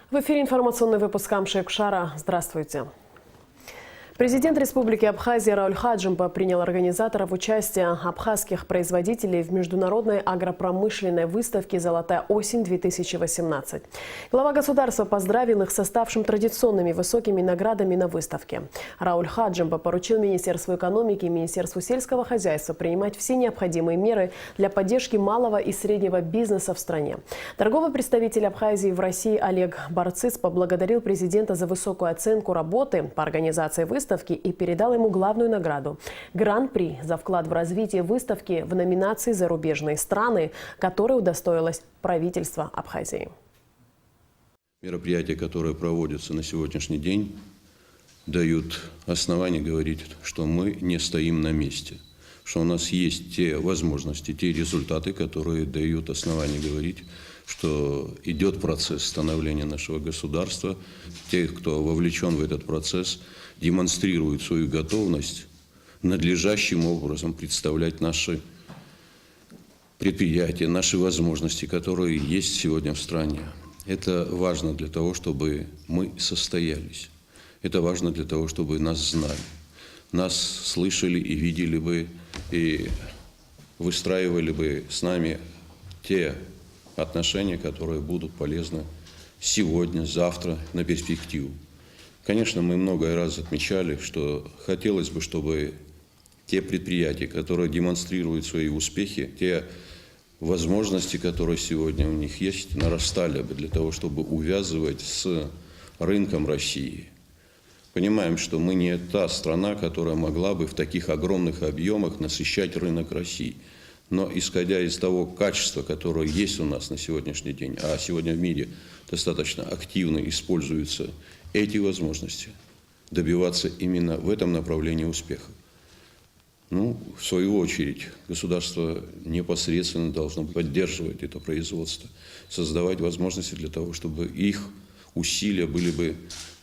В эфире информационный выпуск Амшек Шара. Здравствуйте. Президент Республики Абхазия Рауль Хаджимба принял организаторов участия абхазских производителей в международной агропромышленной выставке «Золотая осень-2018». Глава государства поздравил их со ставшим традиционными высокими наградами на выставке. Рауль Хаджимба поручил Министерству экономики и Министерству сельского хозяйства принимать все необходимые меры для поддержки малого и среднего бизнеса в стране. Торговый представитель Абхазии в России Олег Барцыц поблагодарил президента за высокую оценку работы по организации выставки и передал ему главную награду – Гран-при за вклад в развитие выставки в номинации «Зарубежные страны», которой удостоилось правительство Абхазии. Мероприятия, которые проводятся на сегодняшний день, дают основание говорить, что мы не стоим на месте, что у нас есть те возможности, те результаты, которые дают основание говорить, что идет процесс становления нашего государства. Те, кто вовлечен в этот процесс, демонстрируют свою готовность надлежащим образом представлять наши предприятия, наши возможности, которые есть сегодня в стране. Это важно для того, чтобы мы состоялись. Это важно для того, чтобы нас знали, нас слышали и видели бы, и выстраивали бы с нами те отношения, которые будут полезны сегодня, завтра, на перспективу. Конечно, мы много раз отмечали, что хотелось бы, чтобы те предприятия, которые демонстрируют свои успехи, те возможности, которые сегодня у них есть, нарастали бы для того, чтобы увязывать с рынком России. Понимаем, что мы не та страна, которая могла бы в таких огромных объемах насыщать рынок России. Но исходя из того качества, которое есть у нас на сегодняшний день, а сегодня в мире достаточно активно используются эти возможности, добиваться именно в этом направлении успеха. Ну, в свою очередь, государство непосредственно должно поддерживать это производство, создавать возможности для того, чтобы их усилия были бы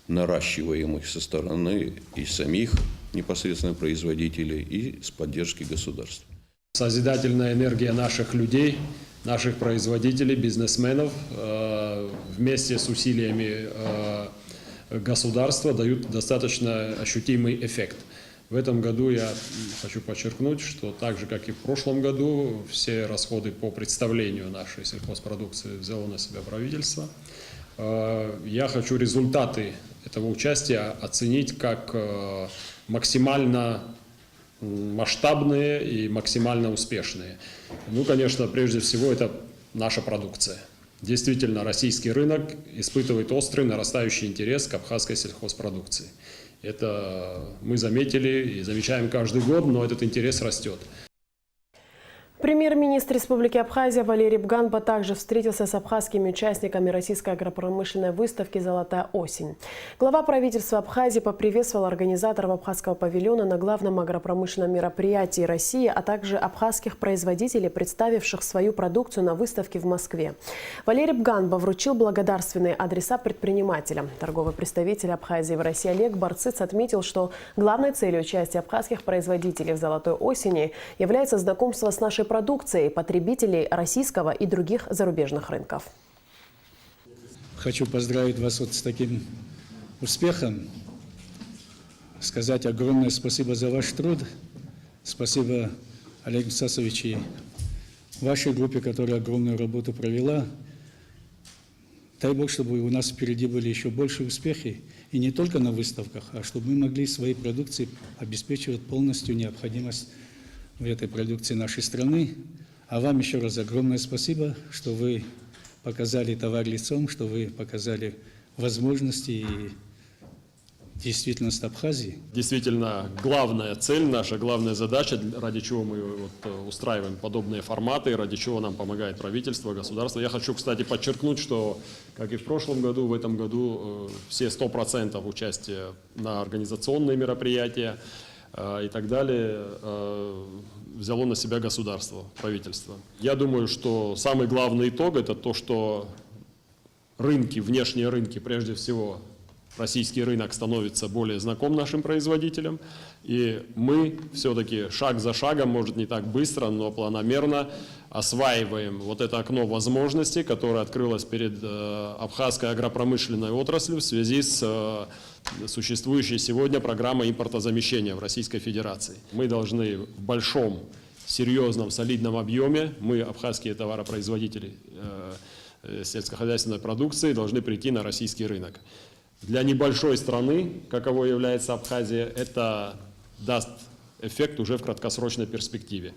наращиваемы со стороны и самих непосредственно производителей, и с поддержки государства. Созидательная энергия наших людей, наших производителей, бизнесменов вместе с усилиями государства дают достаточно ощутимый эффект. В этом году я хочу подчеркнуть, что так же, как и в прошлом году, все расходы по представлению нашей сельхозпродукции взяло на себя правительство. Я хочу результаты этого участия оценить как максимально масштабные и максимально успешные. Ну, конечно, прежде всего, это наша продукция. Действительно, российский рынок испытывает острый нарастающий интерес к абхазской сельхозпродукции. Это мы заметили и замечаем каждый год, но этот интерес растет. Премьер-министр Республики Абхазия Валерий Бганба также встретился с абхазскими участниками российской агропромышленной выставки «Золотая осень». Глава правительства Абхазии поприветствовал организаторов абхазского павильона на главном агропромышленном мероприятии России, а также абхазских производителей, представивших свою продукцию на выставке в Москве. Валерий Бганба вручил благодарственные адреса предпринимателям. Торговый представитель Абхазии в России Олег Барцыц отметил, что главной целью участия абхазских производителей в «Золотой осени» является знакомство с нашей продукции потребителей российского и других зарубежных рынков. Хочу поздравить вас вот с таким успехом, сказать огромное спасибо за ваш труд. Спасибо, Олег Мсасович, и вашей группе, которая огромную работу провела. Дай Бог, чтобы у нас впереди были еще больше успехи, и не только на выставках, а чтобы мы могли своей продукции обеспечивать полностью необходимость в этой продукции нашей страны. А вам еще раз огромное спасибо, что вы показали товар лицом, что вы показали возможности и действительность Абхазии. Действительно, главная цель, наша главная задача, ради чего мы устраиваем подобные форматы, ради чего нам помогает правительство, государство. Я хочу, кстати, подчеркнуть, что, как и в прошлом году, в этом году все 100% участия на организационные мероприятия и так далее взяло на себя государство, правительство. Я думаю, что самый главный итог – это то, что рынки, внешние рынки, прежде всего Российский рынок становится более знаком нашим производителям, и мы все-таки шаг за шагом, может не так быстро, но планомерно осваиваем вот это окно возможностей, которое открылось перед абхазской агропромышленной отраслью в связи с существующей сегодня программой импортозамещения в Российской Федерации. Мы должны в большом, серьезном, солидном объеме, мы, абхазские товаропроизводители сельскохозяйственной продукции, должны прийти на российский рынок. Для небольшой страны, каково является Абхазия, это даст эффект уже в краткосрочной перспективе.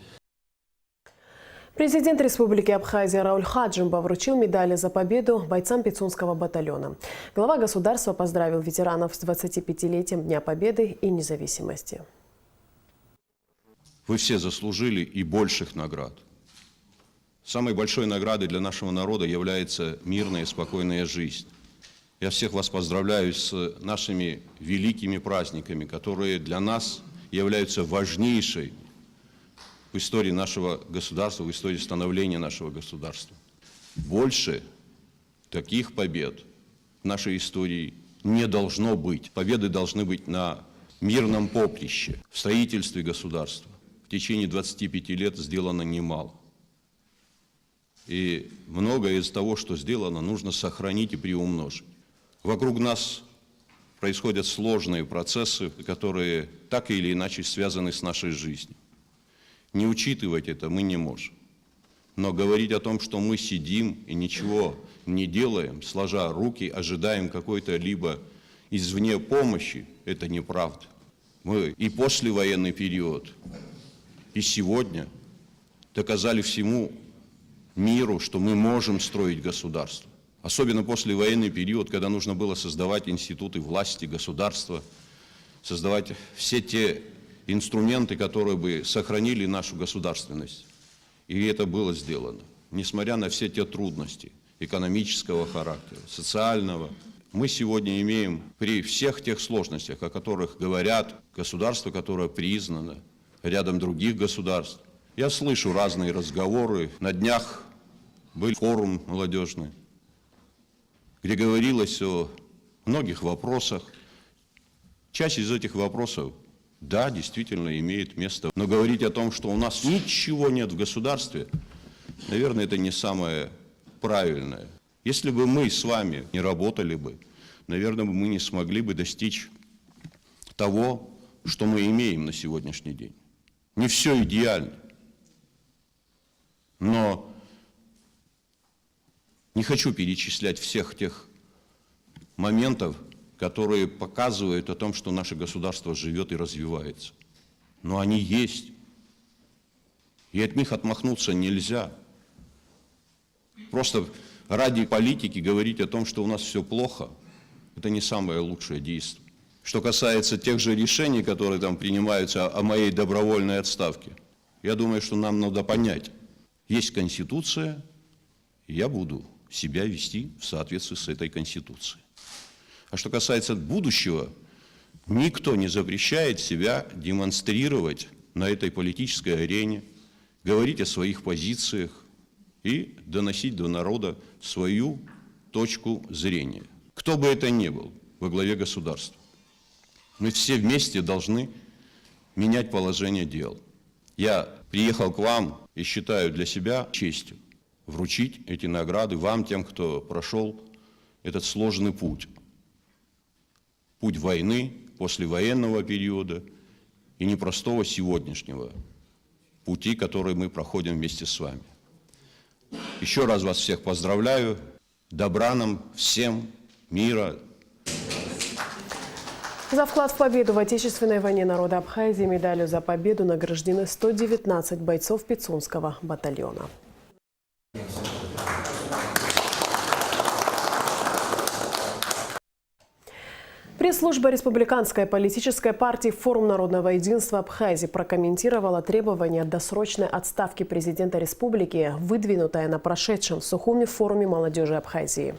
Президент Республики Абхазия Рауль Хаджимба вручил медали за победу бойцам Пицунского батальона. Глава государства поздравил ветеранов с 25-летием Дня Победы и независимости. Вы все заслужили и больших наград. Самой большой наградой для нашего народа является мирная и спокойная жизнь. Я всех вас поздравляю с нашими великими праздниками, которые для нас являются важнейшей в истории нашего государства, в истории становления нашего государства. Больше таких побед в нашей истории не должно быть. Победы должны быть на мирном поприще, в строительстве государства. В течение 25 лет сделано немало. И многое из того, что сделано, нужно сохранить и приумножить. Вокруг нас происходят сложные процессы, которые так или иначе связаны с нашей жизнью. Не учитывать это мы не можем. Но говорить о том, что мы сидим и ничего не делаем, сложа руки, ожидаем какой-то либо извне помощи, это неправда. Мы и послевоенный период, и сегодня доказали всему миру, что мы можем строить государство. Особенно послевоенный период, когда нужно было создавать институты власти, государства, создавать все те инструменты, которые бы сохранили нашу государственность. И это было сделано. Несмотря на все те трудности экономического характера, социального, мы сегодня имеем при всех тех сложностях, о которых говорят государство, которое признано рядом других государств. Я слышу разные разговоры. На днях был форум молодежный, где говорилось о многих вопросах. Часть из этих вопросов, да, действительно имеет место. Но говорить о том, что у нас ничего нет в государстве, наверное, это не самое правильное. Если бы мы с вами не работали бы, наверное, мы не смогли бы достичь того, что мы имеем на сегодняшний день. Не все идеально. Но не хочу перечислять всех тех моментов, которые показывают о том, что наше государство живет и развивается. Но они есть. И от них отмахнуться нельзя. Просто ради политики говорить о том, что у нас все плохо, это не самое лучшее действие. Что касается тех же решений, которые там принимаются о моей добровольной отставке, я думаю, что нам надо понять, есть Конституция, и я буду себя вести в соответствии с этой Конституцией. А что касается будущего, никто не запрещает себя демонстрировать на этой политической арене, говорить о своих позициях и доносить до народа свою точку зрения. Кто бы это ни был во главе государства, мы все вместе должны менять положение дел. Я приехал к вам и считаю для себя честью вручить эти награды вам, тем, кто прошел этот сложный путь. Путь войны, послевоенного периода и непростого сегодняшнего пути, который мы проходим вместе с вами. Еще раз вас всех поздравляю. Добра нам всем, мира. За вклад в победу в Отечественной войне народа Абхазии медалью за победу награждены 119 бойцов Пицунского батальона. Пресс-служба Республиканской политической партии «Форум народного единства Абхазии» прокомментировала требование досрочной отставки президента республики, выдвинутое на прошедшем в Сухуми форуме молодежи Абхазии.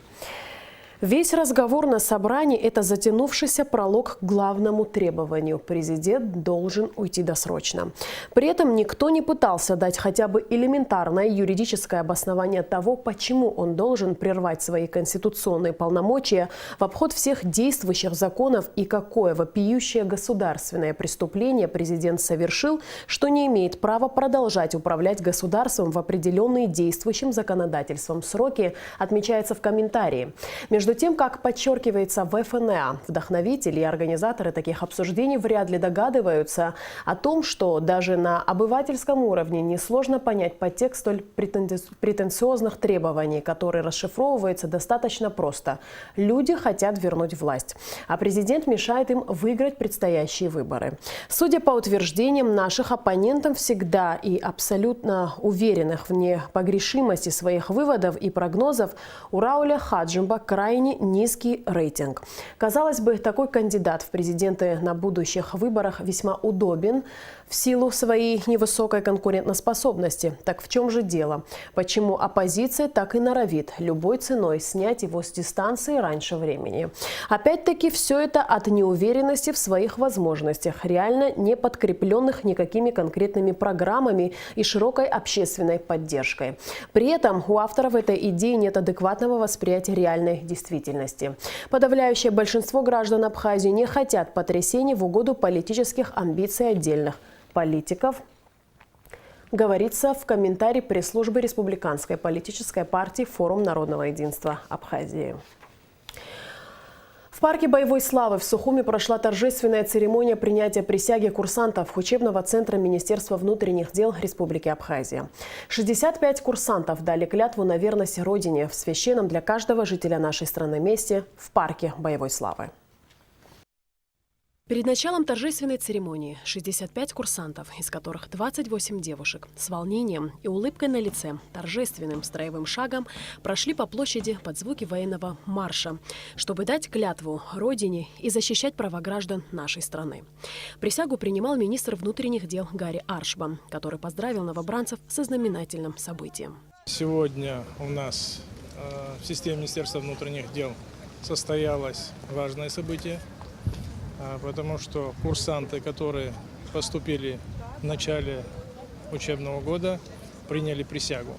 Весь разговор на собрании – это затянувшийся пролог к главному требованию. Президент должен уйти досрочно. При этом никто не пытался дать хотя бы элементарное юридическое обоснование того, почему он должен прервать свои конституционные полномочия в обход всех действующих законов и какое вопиющее государственное преступление президент совершил, что не имеет права продолжать управлять государством в определенные действующим законодательством сроки, отмечается в комментарии. Между тем, как подчеркивается в ФНА, вдохновители и организаторы таких обсуждений вряд ли догадываются о том, что даже на обывательском уровне несложно понять подтекст столь претенциозных требований, которые расшифровываются достаточно просто. Люди хотят вернуть власть, а президент мешает им выиграть предстоящие выборы. Судя по утверждениям наших оппонентов, всегда и абсолютно уверенных в непогрешимости своих выводов и прогнозов, у Рауля Хаджимба крайне низкий рейтинг. Казалось бы, такой кандидат в президенты на будущих выборах весьма удобен в силу своей невысокой конкурентоспособности. Так в чем же дело? Почему оппозиция так и норовит любой ценой снять его с дистанции раньше времени? Опять-таки, все это от неуверенности в своих возможностях, реально не подкрепленных никакими конкретными программами и широкой общественной поддержкой. При этом у авторов этой идеи нет адекватного восприятия реальной действительности. Подавляющее большинство граждан Абхазии не хотят потрясений в угоду политических амбиций отдельных политиков, говорится в комментарии пресс-службы Республиканской политической партии «Форум народного единства Абхазии». В парке боевой славы в Сухуми прошла торжественная церемония принятия присяги курсантов учебного центра Министерства внутренних дел Республики Абхазия. 65 курсантов дали клятву на верность Родине в священном для каждого жителя нашей страны месте в парке боевой славы. Перед началом торжественной церемонии 65 курсантов, из которых 28 девушек, с волнением и улыбкой на лице, торжественным строевым шагом прошли по площади под звуки военного марша, чтобы дать клятву Родине и защищать права граждан нашей страны. Присягу принимал министр внутренних дел Гарри Аршбан, который поздравил новобранцев со знаменательным событием. Сегодня у нас в системе Министерства внутренних дел состоялось важное событие, потому что курсанты, которые поступили в начале учебного года, приняли присягу.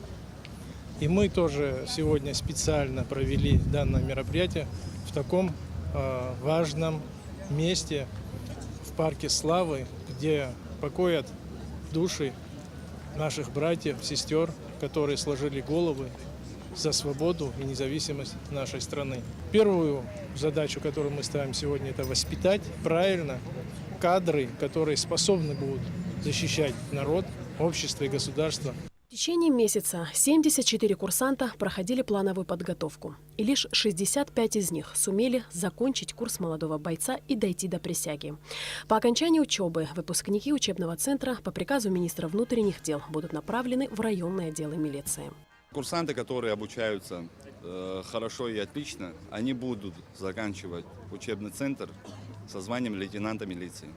И мы тоже сегодня специально провели данное мероприятие в таком важном месте, в парке славы, где покоят души наших братьев, сестер, которые сложили головы за свободу и независимость нашей страны. Первую задачу, которую мы ставим сегодня, это воспитать правильно кадры, которые способны будут защищать народ, общество и государство. В течение месяца 74 курсанта проходили плановую подготовку. И лишь 65 из них сумели закончить курс молодого бойца и дойти до присяги. По окончании учебы выпускники учебного центра по приказу министра внутренних дел будут направлены в районные отделы милиции. Курсанты, которые обучаются хорошо и отлично, они будут заканчивать учебный центр со званием лейтенанта милиции.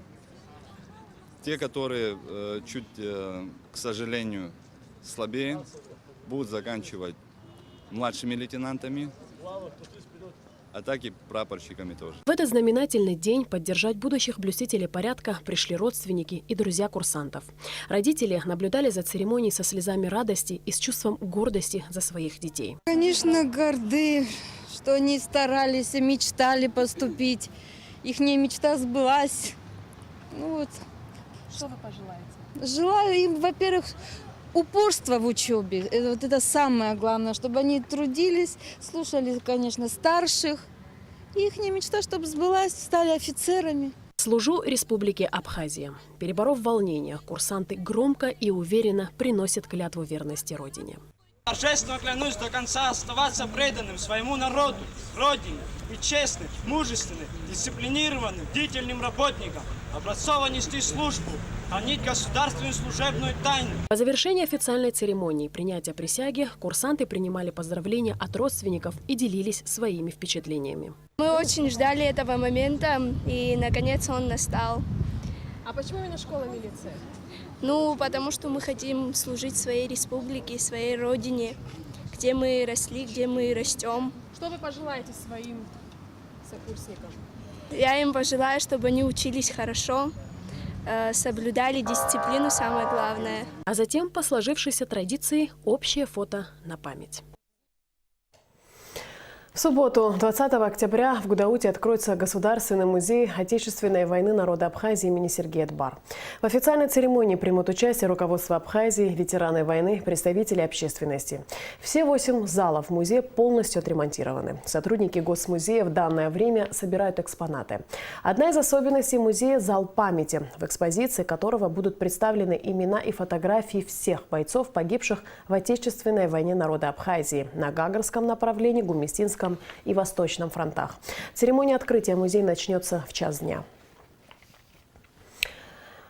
Те, которые чуть, к сожалению, слабее, будут заканчивать младшими лейтенантами, а так и прапорщиками тоже. В этот знаменательный день поддержать будущих блюстителей порядка пришли родственники и друзья курсантов. Родители наблюдали за церемонией со слезами радости и с чувством гордости за своих детей. Конечно, горды, что они старались и мечтали поступить. Их мечта сбылась. Ну вот. Что вы пожелаете? Желаю им, во-первых, упорство в учебе. Вот это самое главное, чтобы они трудились, слушали, конечно, старших. И их мечта, чтобы сбылась, стали офицерами. Служу Республике Абхазия. Переборов волнение, курсанты громко и уверенно приносят клятву верности Родине. Торжественно клянусь до конца оставаться преданным своему народу, Родине, быть честным, мужественным, дисциплинированным, бдительным работникам, образцово нести службу, хранить государственную служебную тайну. По завершении официальной церемонии принятия присяги курсанты принимали поздравления от родственников и делились своими впечатлениями. Мы очень ждали этого момента, и наконец он настал. А почему именно школа милиции? Ну, потому что мы хотим служить своей республике, своей родине, где мы росли, где мы растем. Что вы пожелаете своим сокурсникам? Я им пожелаю, чтобы они учились хорошо, соблюдали дисциплину, самое главное. А затем, по сложившейся традиции, общее фото на память. В субботу, 20 октября, в Гудауте откроется Государственный музей Отечественной войны народа Абхазии имени Сергея Дбар. В официальной церемонии примут участие руководство Абхазии, ветераны войны, представители общественности. Все 8 залов музея полностью отремонтированы. Сотрудники Госмузея в данное время собирают экспонаты. Одна из особенностей музея – зал памяти, в экспозиции которого будут представлены имена и фотографии всех бойцов, погибших в Отечественной войне народа Абхазии на Гагарском направлении, Гумистинском и Восточном фронтах. Церемония открытия музея начнется в час дня.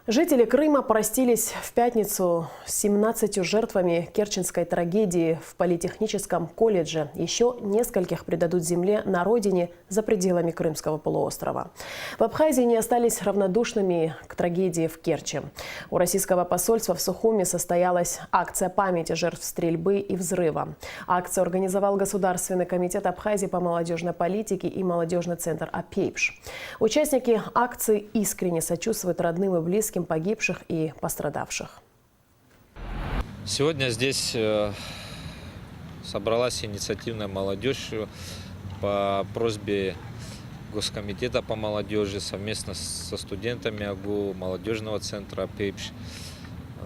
Жители Крыма простились в пятницу с 17 жертвами керченской трагедии в политехническом колледже. Еще нескольких предадут земле на родине за пределами Крымского полуострова. В Абхазии не остались равнодушными к трагедии в Керчи. У российского посольства в Сухуми состоялась акция памяти жертв стрельбы и взрыва. Акцию организовал Государственный комитет Абхазии по молодежной политике и молодежный центр «Апейпш». Участники акции искренне сочувствуют родным и близким погибших и пострадавших. Сегодня здесь собралась инициативная молодежь по просьбе Госкомитета по молодежи совместно со студентами АГУ, молодежного центра «Апейпш»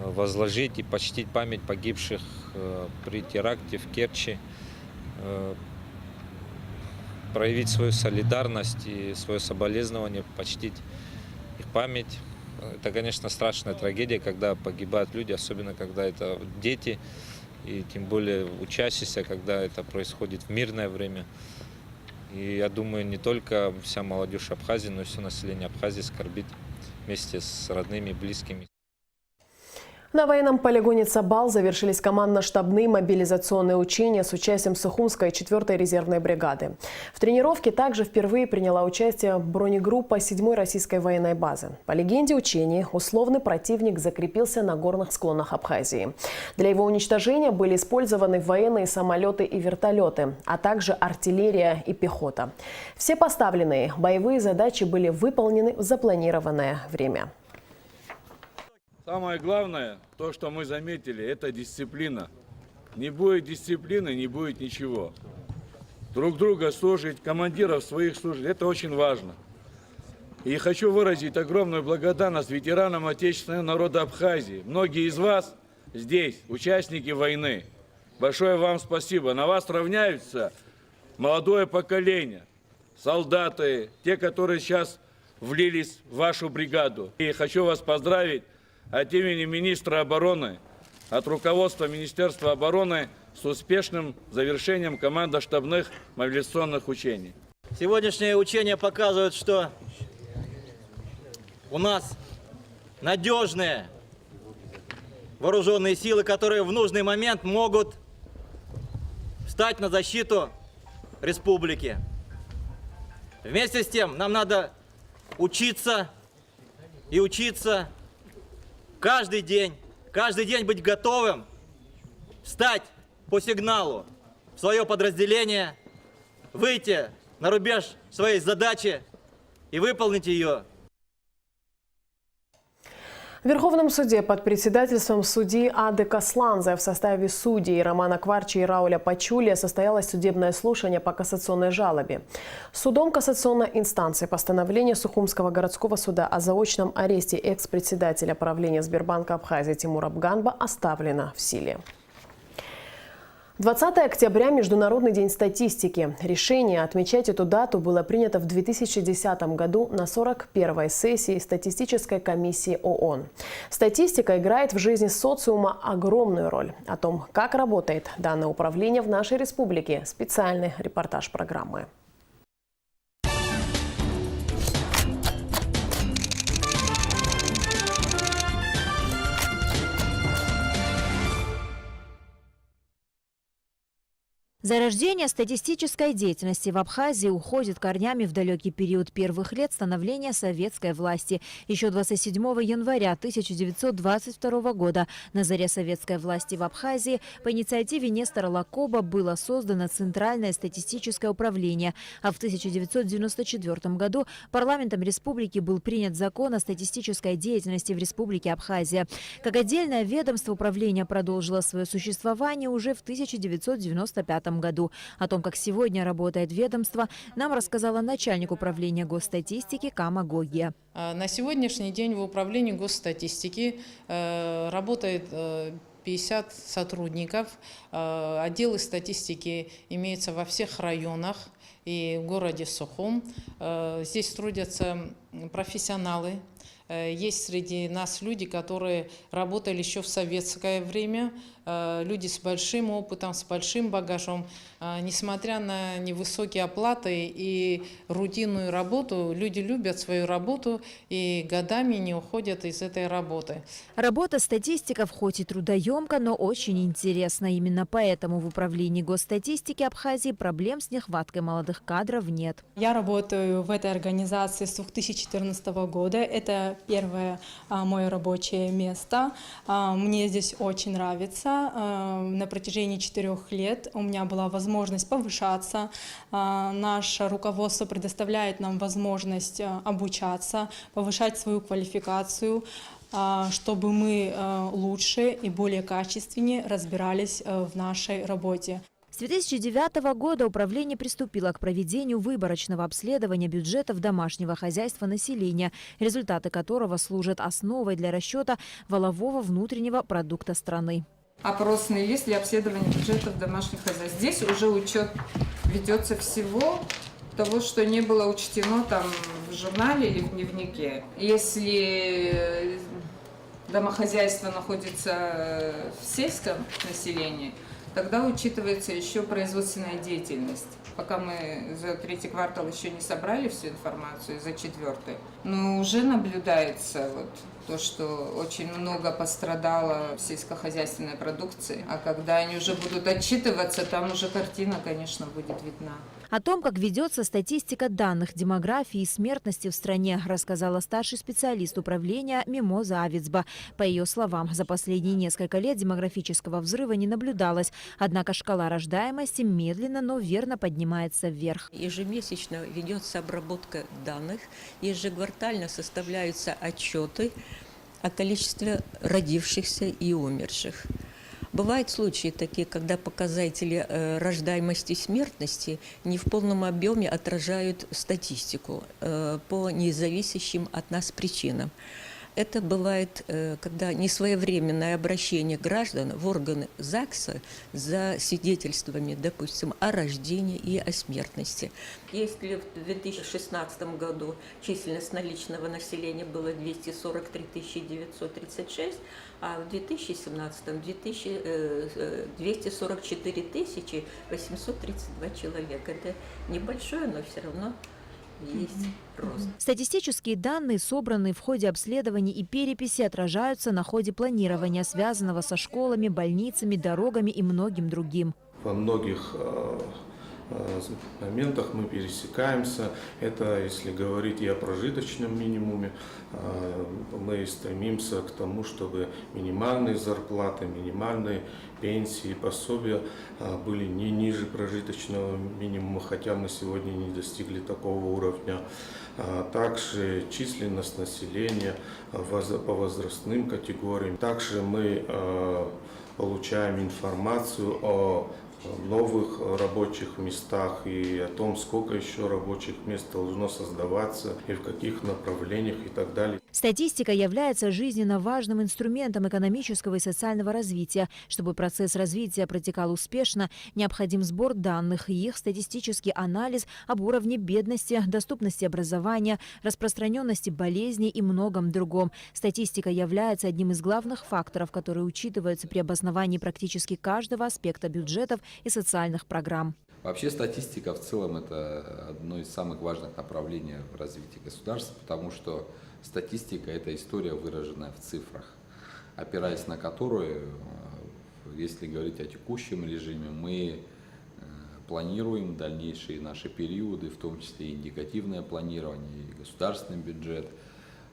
возложить и почтить память погибших при теракте в Керчи, проявить свою солидарность и свое соболезнование, почтить их память. Это, конечно, страшная трагедия, когда погибают люди, особенно когда это дети, и тем более учащиеся, когда это происходит в мирное время. И я думаю, не только вся молодежь Абхазии, но и все население Абхазии скорбит вместе с родными и близкими. На военном полигоне Цабал завершились командно-штабные мобилизационные учения с участием Сухумской 4-й резервной бригады. В тренировке также впервые приняла участие бронегруппа 7-й российской военной базы. По легенде учений, условный противник закрепился на горных склонах Абхазии. Для его уничтожения были использованы военные самолеты и вертолеты, а также артиллерия и пехота. Все поставленные боевые задачи были выполнены в запланированное время. Самое главное, то, что мы заметили, это дисциплина. Не будет дисциплины, не будет ничего. Друг друга слушать, командиров своих слушать, это очень важно. И хочу выразить огромную благодарность ветеранам отечественного народа Абхазии. Многие из вас здесь, участники войны. Большое вам спасибо. На вас равняются молодое поколение, солдаты, те, которые сейчас влились в вашу бригаду. И хочу вас поздравить от имени министра обороны, от руководства Министерства обороны с успешным завершением командно-штабных мобилизационных учений. Сегодняшние учения показывают, что у нас надежные вооруженные силы, которые в нужный момент могут встать на защиту республики. Вместе с тем нам надо учиться и учиться каждый день быть готовым встать по сигналу в свое подразделение, выйти на рубеж своей задачи и выполнить ее. В Верховном суде под председательством судьи Ады Касланзе в составе судей Романа Кварчи и Рауля Пачули состоялось судебное слушание по кассационной жалобе. Судом кассационной инстанции постановление Сухумского городского суда о заочном аресте экс-председателя правления Сбербанка Абхазии Тимура Бганба оставлено в силе. 20 октября – Международный день статистики. Решение отмечать эту дату было принято в 2010 году на 41-й сессии статистической комиссии ООН. Статистика играет в жизни социума огромную роль. О том, как работает данное управление в нашей республике – специальный репортаж программы. Зарождение статистической деятельности в Абхазии уходит корнями в далекий период первых лет становления советской власти. Еще 27 января 1922 года на заре советской власти в Абхазии по инициативе Нестора Лакоба было создано Центральное статистическое управление, а в 1994 году парламентом республики был принят закон о статистической деятельности в Республике Абхазия. Как отдельное ведомство управление продолжило свое существование уже в 1995 году. О том, как сегодня работает ведомство, нам рассказала начальник управления госстатистики Кама Гогия. На сегодняшний день в управлении госстатистики работает 50 сотрудников. Отделы статистики имеются во всех районах и в городе Сухум. Здесь трудятся профессионалы. Есть среди нас люди, которые работали еще в советское время, люди с большим опытом, с большим багажом. Несмотря на невысокие оплаты и рутинную работу, люди любят свою работу и годами не уходят из этой работы. Работа статистиков хоть и трудоемка, но очень интересна. Именно поэтому в управлении госстатистики Абхазии проблем с нехваткой молодых кадров нет. Я работаю в этой организации с 2014 года. Это первое мое рабочее место. Мне здесь очень нравится. На протяжении 4 лет у меня была возможность повышаться. Наше руководство предоставляет нам возможность обучаться, повышать свою квалификацию, чтобы мы лучше и более качественнее разбирались в нашей работе. С 2009 года управление приступило к проведению выборочного обследования бюджетов домашнего хозяйства населения, результаты которого служат основой для расчета валового внутреннего продукта страны. Опросный лист для обследования бюджетов домашних хозяйств. Здесь уже учет ведется всего того, что не было учтено там в журнале или в дневнике. Если домохозяйство находится в сельском населении, тогда учитывается еще производственная деятельность. Пока мы за 3-й квартал еще не собрали всю информацию, за 4-й, но уже наблюдается то, что очень много пострадало в сельскохозяйственной продукции. А когда они уже будут отчитываться, там уже картина, конечно, будет видна. О том, как ведется статистика данных демографии и смертности в стране, рассказала старший специалист управления Мимоза Авицба. По ее словам, за последние несколько лет демографического взрыва не наблюдалось. Однако шкала рождаемости медленно, но верно поднимается вверх. Ежемесячно ведется обработка данных, ежеквартально составляются отчеты о количестве родившихся и умерших. Бывают случаи такие, когда показатели рождаемости и смертности не в полном объеме отражают статистику по независящим от нас причинам. Это бывает, когда несвоевременное обращение граждан в органы ЗАГСа за свидетельствами, допустим, о рождении и о смертности. Если в 2016 году численность наличного населения была 243 936, а в 2017 244 832 человека. Это небольшое, но все равно есть рост. Статистические данные, собранные в ходе обследований и переписи, отражаются на ходе планирования, связанного со школами, больницами, дорогами и многим другим. Во многих моментах мы пересекаемся. Это, если говорить и о прожиточном минимуме, мы стремимся к тому, чтобы минимальные зарплаты, минимальные пенсии, пособия были не ниже прожиточного минимума, хотя мы сегодня не достигли такого уровня. Также численность населения по возрастным категориям. Также мы получаем информацию о новых рабочих местах и о том, сколько еще рабочих мест должно создаваться и в каких направлениях и так далее. Статистика является жизненно важным инструментом экономического и социального развития. Чтобы процесс развития протекал успешно, необходим сбор данных и их статистический анализ об уровне бедности, доступности образования, распространенности болезней и многом другом. Статистика является одним из главных факторов, которые учитываются при обосновании практически каждого аспекта бюджетов и социальных программ. Вообще статистика в целом это одно из самых важных направлений в развитии государства, потому что статистика – это история, выраженная в цифрах, опираясь на которую, если говорить о текущем режиме, мы планируем дальнейшие наши периоды, в том числе и индикативное планирование, и государственный бюджет.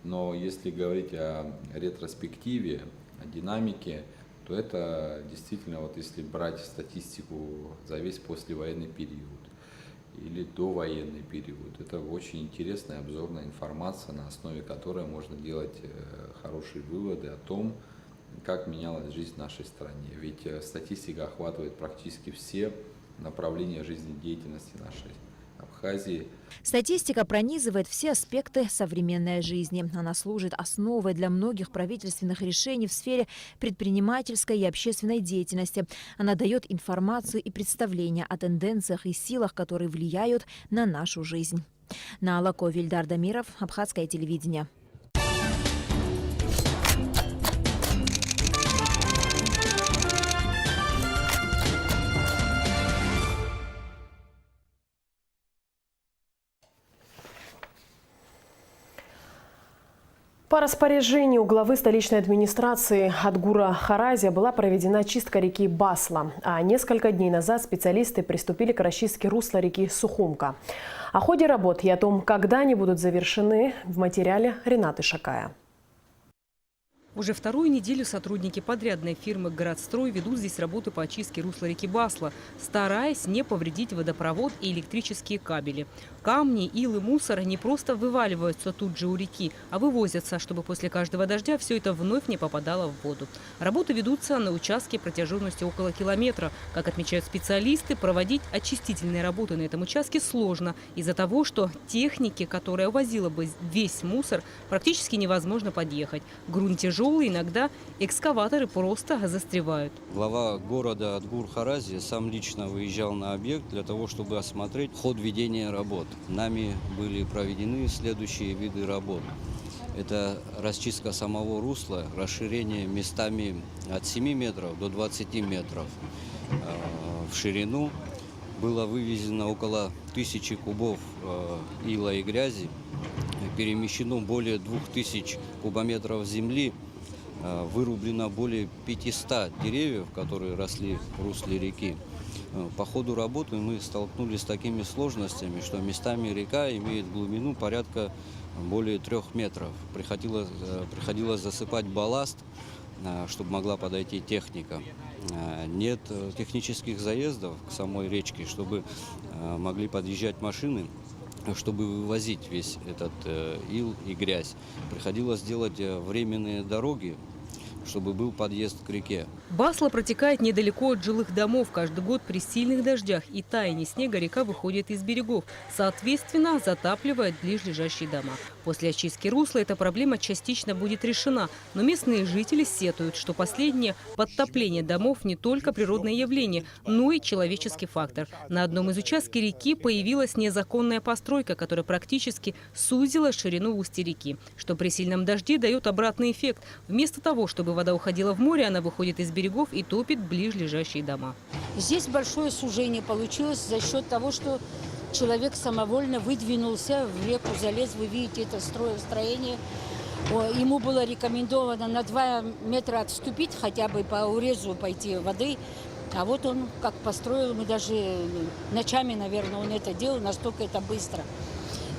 Но если говорить о ретроспективе, о динамике, то это действительно, вот если брать статистику за весь послевоенный период или довоенный период, это очень интересная обзорная информация, на основе которой можно делать хорошие выводы о том, как менялась жизнь в нашей стране. Ведь статистика охватывает практически все направления жизнедеятельности нашей Абхазии. Статистика пронизывает все аспекты современной жизни. Она служит основой для многих правительственных решений в сфере предпринимательской и общественной деятельности. Она дает информацию и представление о тенденциях и силах, которые влияют на нашу жизнь. Наала Ковь, Ильдар Дамиров, Абхазское телевидение. По распоряжению главы столичной администрации Адгура Харазия была проведена чистка реки Басла, а несколько дней назад специалисты приступили к расчистке русла реки Сухумка. О ходе работ и о том, когда они будут завершены, в материале Ренаты Шакая. Уже вторую неделю сотрудники подрядной фирмы «Городстрой» ведут здесь работы по очистке русла реки Басла, стараясь не повредить водопровод и электрические кабели. Камни, ил и мусор не просто вываливаются тут же у реки, а вывозятся, чтобы после каждого дождя все это вновь не попадало в воду. Работы ведутся на участке протяженностью около километра. Как отмечают специалисты, проводить очистительные работы на этом участке сложно из-за того, что технике, которая увозила бы весь мусор, практически невозможно подъехать. Грунт тяжелый, иногда экскаваторы просто застревают. Глава города Адгур Харазия сам лично выезжал на объект для того, чтобы осмотреть ход ведения работ. Нами были проведены следующие виды работ. Это расчистка самого русла, расширение местами от 7 метров до 20 метров в ширину. Было вывезено около 1000 кубов ила и грязи, перемещено более 2000 кубометров земли, вырублено более 500 деревьев, которые росли в русле реки. По ходу работы мы столкнулись с такими сложностями, что местами река имеет глубину порядка более 3 метров. Приходилось засыпать балласт, чтобы могла подойти техника. Нет технических заездов к самой речке, чтобы могли подъезжать машины, чтобы вывозить весь этот ил и грязь. Приходилось делать временные дороги, чтобы был подъезд к реке. Басла протекает недалеко от жилых домов. Каждый год при сильных дождях и таянии снега река выходит из берегов, соответственно, затапливает ближайшие дома. После очистки русла эта проблема частично будет решена, но местные жители сетуют, что последнее подтопление домов не только природное явление, но и человеческий фактор. На одном из участков реки появилась незаконная постройка, которая практически сузила ширину устья реки, что при сильном дожде дает обратный эффект. Вместо того, чтобы вода уходила в море, она выходит из берегов и топит ближайшие дома. Здесь большое сужение получилось за счет того, что человек самовольно выдвинулся в реку, залез. Вы видите это строение. Ему было рекомендовано на 2 метра отступить, хотя бы по урезу пойти воды. А вот он как построил, мы даже ночами, наверное, он это делал, настолько это быстро.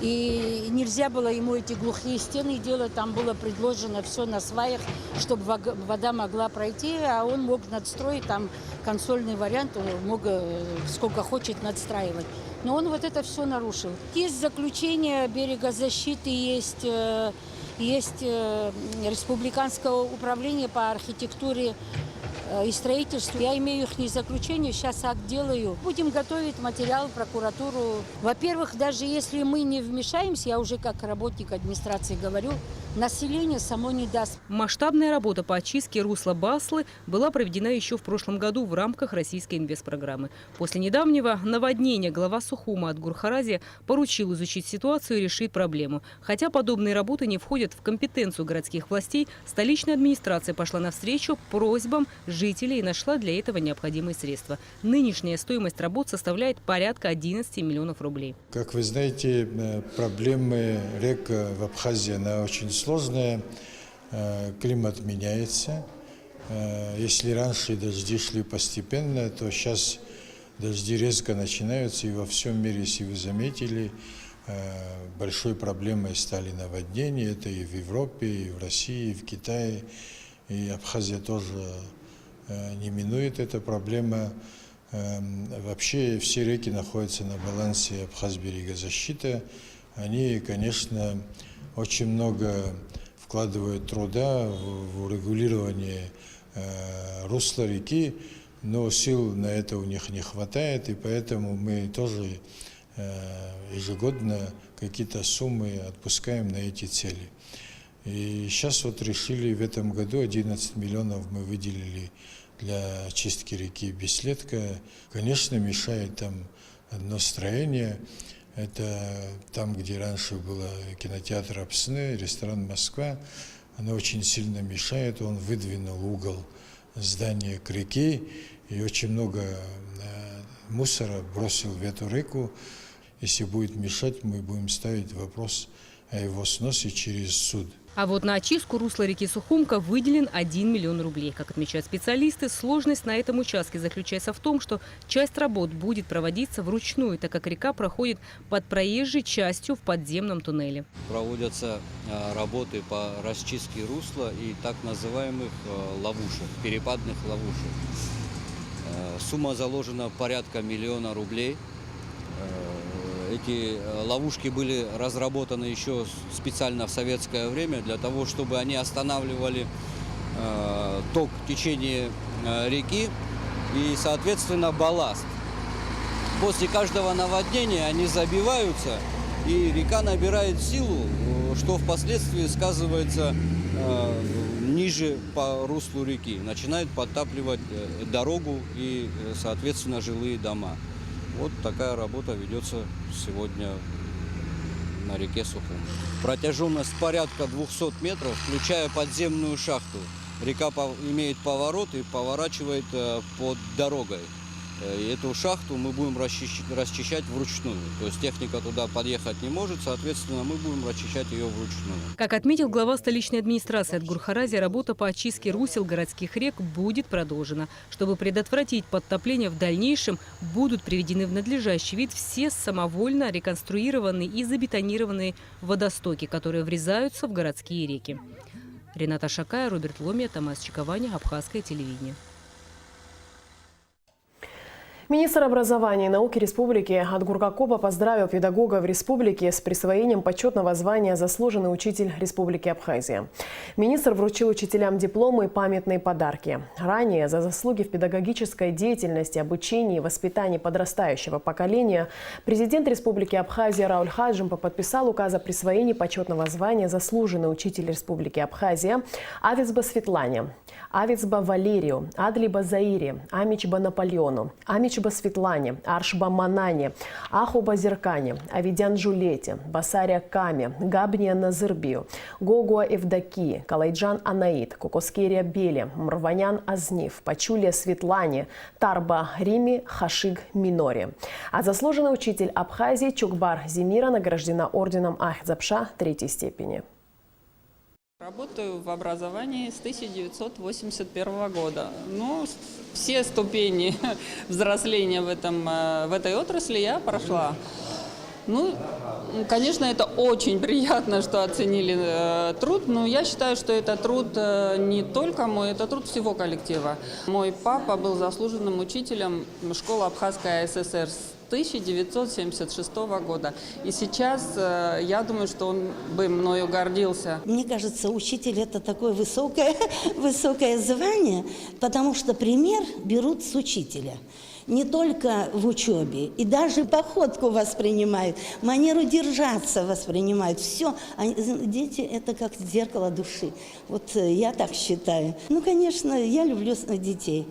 И нельзя было ему эти глухие стены делать, там было предложено все на сваях, чтобы вода могла пройти, а он мог надстроить, там консольный вариант, он мог сколько хочет надстраивать. Но он вот это все нарушил. Есть заключение берегозащиты, есть республиканское управление по архитектуре и строительству. Я имею их заключение, сейчас акт делаю. Будем готовить материал в прокуратуру. Во-первых, даже если мы не вмешаемся, я уже как работник администрации говорю, население само не даст. Масштабная работа по очистке русла Баслы была проведена еще в прошлом году в рамках российской инвестпрограммы. После недавнего наводнения глава Сухума Адгур Харазия поручил изучить ситуацию и решить проблему. Хотя подобные работы не входят в компетенцию городских властей, столичная администрация пошла навстречу просьбам жителей и нашла для этого необходимые средства. Нынешняя стоимость работ составляет порядка 11 миллионов рублей. Как вы знаете, проблемы рек в Абхазии, она очень сложная. Климат меняется. Если раньше дожди шли постепенно, то сейчас дожди резко начинаются, и во всем мире, если вы заметили, большой проблемой стали наводнения. Это и в Европе, и в России, и в Китае, и Абхазия тоже не минует эта проблема. Вообще все реки находятся на балансе Абхаз-берегозащиты. Они, конечно, очень много вкладывают труда в урегулирование русла реки, но сил на это у них не хватает, и поэтому мы тоже ежегодно какие-то суммы отпускаем на эти цели. И сейчас вот решили в этом году 11 миллионов мы выделили для очистки реки Беследка. Конечно, мешает там одно строение. Это там, где раньше было кинотеатр Апсны, ресторан Москва. Оно очень сильно мешает. Он выдвинул угол здания к реке. И очень много мусора бросил в эту реку. Если будет мешать, мы будем ставить вопрос о его сносе через суд. А вот на очистку русла реки Сухумка выделен 1 миллион рублей. Как отмечают специалисты, сложность на этом участке заключается в том, что часть работ будет проводиться вручную, так как река проходит под проезжей частью в подземном туннеле. Проводятся работы по расчистке русла и так называемых ловушек, перепадных ловушек. Сумма заложена порядка 1 миллиона рублей. Эти ловушки были разработаны еще специально в советское время для того, чтобы они останавливали ток течения реки и, соответственно, балласт. После каждого наводнения они забиваются, и река набирает силу, что впоследствии сказывается ниже по руслу реки, начинает подтапливать дорогу и, соответственно, жилые дома. Вот такая работа ведется сегодня на реке Сухум. Протяженность порядка 200 метров, включая подземную шахту. Река имеет поворот и поворачивает под дорогой. И эту шахту мы будем расчищать вручную. То есть техника туда подъехать не может, соответственно, мы будем расчищать ее вручную. Как отметил глава столичной администрации Адгур Харази, работа по очистке русел городских рек будет продолжена. Чтобы предотвратить подтопление в дальнейшем, будут приведены в надлежащий вид все самовольно реконструированные и забетонированные водостоки, которые врезаются в городские реки. Рената Шакая, Роберт Ломия, Томас Чиковани, Абхазское телевидение. Министр образования и науки Республики Адгур Какоба поздравил педагогов республики с присвоением почетного звания «Заслуженный учитель Республики Абхазия». Министр вручил учителям дипломы и памятные подарки. Ранее за заслуги в педагогической деятельности, обучении и воспитании подрастающего поколения президент Республики Абхазия Рауль Хаджимпа подписал указ о присвоении почетного звания «Заслуженный учитель Республики Абхазия» Авицба Светлане, Авицба Валерию, Адлиба Заире, Амичба Наполеону, Амичба Светлане, Аршба Манане, Ахуба Зеркане, Авидян Жулете, Басаря Каме, Габния Назырбию, Гогуа Евдокии, Калайджан Анаид, Кокоскерия Беле, Мрванян Азнив, Пачулия Светлане, Тарба Рими, Хашиг Миноре. А заслуженный учитель Абхазии Чукбар Зимира награждена орденом Ахзапша 3-й степени. Работаю в образовании с 1981 года. Ну, все ступени взросления в этой отрасли я прошла. Ну, конечно, это очень приятно, что оценили труд, но я считаю, что это труд не только мой, это труд всего коллектива. Мой папа был заслуженным учителем школы Абхазской ССР с 1976 года. И сейчас я думаю, что он бы мною гордился. Мне кажется, учитель – это такое высокое звание, потому что пример берут с учителя. Не только в учебе, и даже походку воспринимают, манеру держаться воспринимают. Все. Дети – это как зеркало души. Вот я так считаю. Ну, конечно, я люблю детей.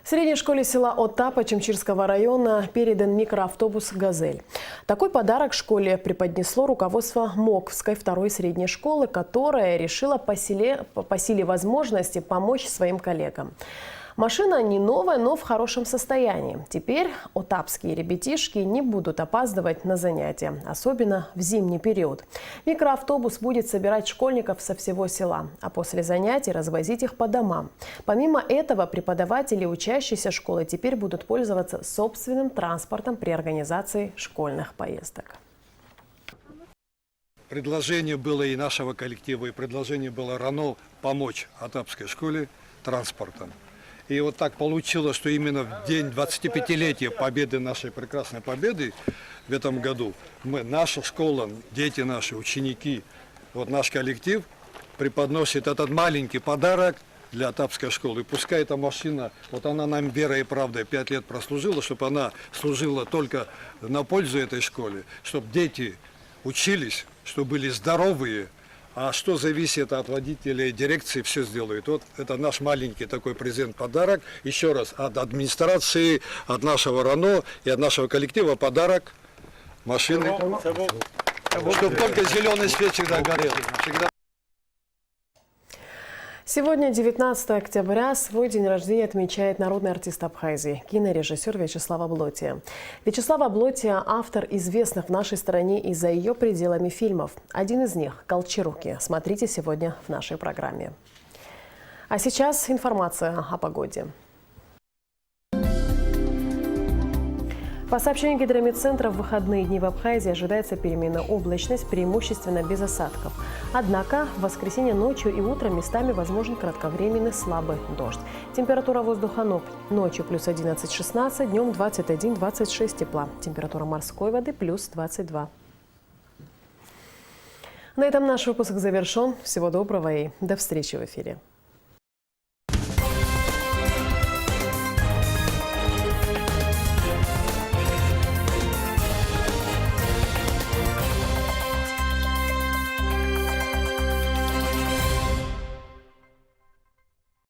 В средней школе села Оттапа Чемчирского района передан микроавтобус «Газель». Такой подарок школе преподнесло руководство Моковской второй средней школы, которая решила по силе возможности помочь своим коллегам. Машина не новая, но в хорошем состоянии. Теперь отапские ребятишки не будут опаздывать на занятия, особенно в зимний период. Микроавтобус будет собирать школьников со всего села, а после занятий развозить их по домам. Помимо этого, преподаватели и учащиеся школы теперь будут пользоваться собственным транспортом при организации школьных поездок. Предложение было и нашего коллектива, и предложение было РАНО помочь Отапской школе транспортом. И вот так получилось, что именно в день 25-летия победы, нашей прекрасной победы в этом году, наша школа, дети наши, ученики, вот наш коллектив преподносит этот маленький подарок для Отапской школы. И пускай эта машина, вот она нам верой и правдой 5 лет прослужила, чтобы она служила только на пользу этой школе, чтобы дети учились, чтобы были здоровые. А что зависит от водителей и дирекции, все сделают. Вот это наш маленький такой презент-подарок. Еще раз, от администрации, от нашего РАНО и от нашего коллектива подарок машины. Чтобы только зеленый свет всегда горел. Сегодня, 19 октября, свой день рождения отмечает народный артист Абхазии, кинорежиссер Вячеслав Аблотия. Вячеслав Аблотия – автор известных в нашей стране и за ее пределами фильмов. Один из них – «Колчаруки». Смотрите сегодня в нашей программе. А сейчас информация о погоде. По сообщению Гидрометцентра, в выходные дни в Абхазии ожидается переменная облачность, преимущественно без осадков. Однако в воскресенье ночью и утром местами возможен кратковременный слабый дождь. Температура воздуха ночью плюс 11-16, днем 21-26 тепла. Температура морской воды плюс 22. На этом наш выпуск завершен. Всего доброго и до встречи в эфире.